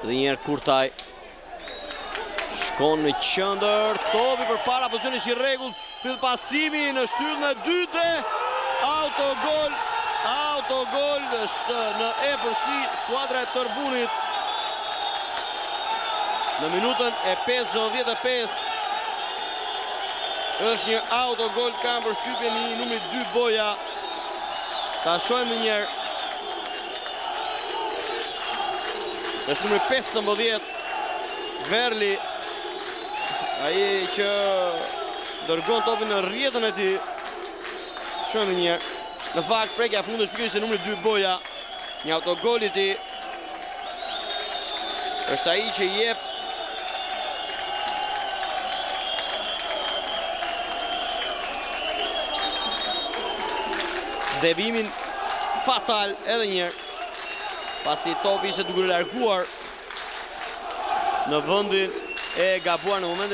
Dhe njerë Kurtaj. Shkon në qëndër, topi për para, pozicioni që i rregull, pritet pasimi në shtyllën e dytë, autogol është në epërsi skuadra e Tërbunit. Në minutën e 55 është një autogol, ka përshtypjen i numrit 2 Boja. Ta shohim një njerë. Është numri 15, Verli. Ai që dërgon topin në rrjetën e tij. Shohim një njerë. Në fakt, prekja e fundit është pikërisht e numrit 2 Boja. Një autogol i tij. Është ai që jep devimin fatal edhe njerë, pasi topi ishte duke larguar në vendin e gabuar në momentin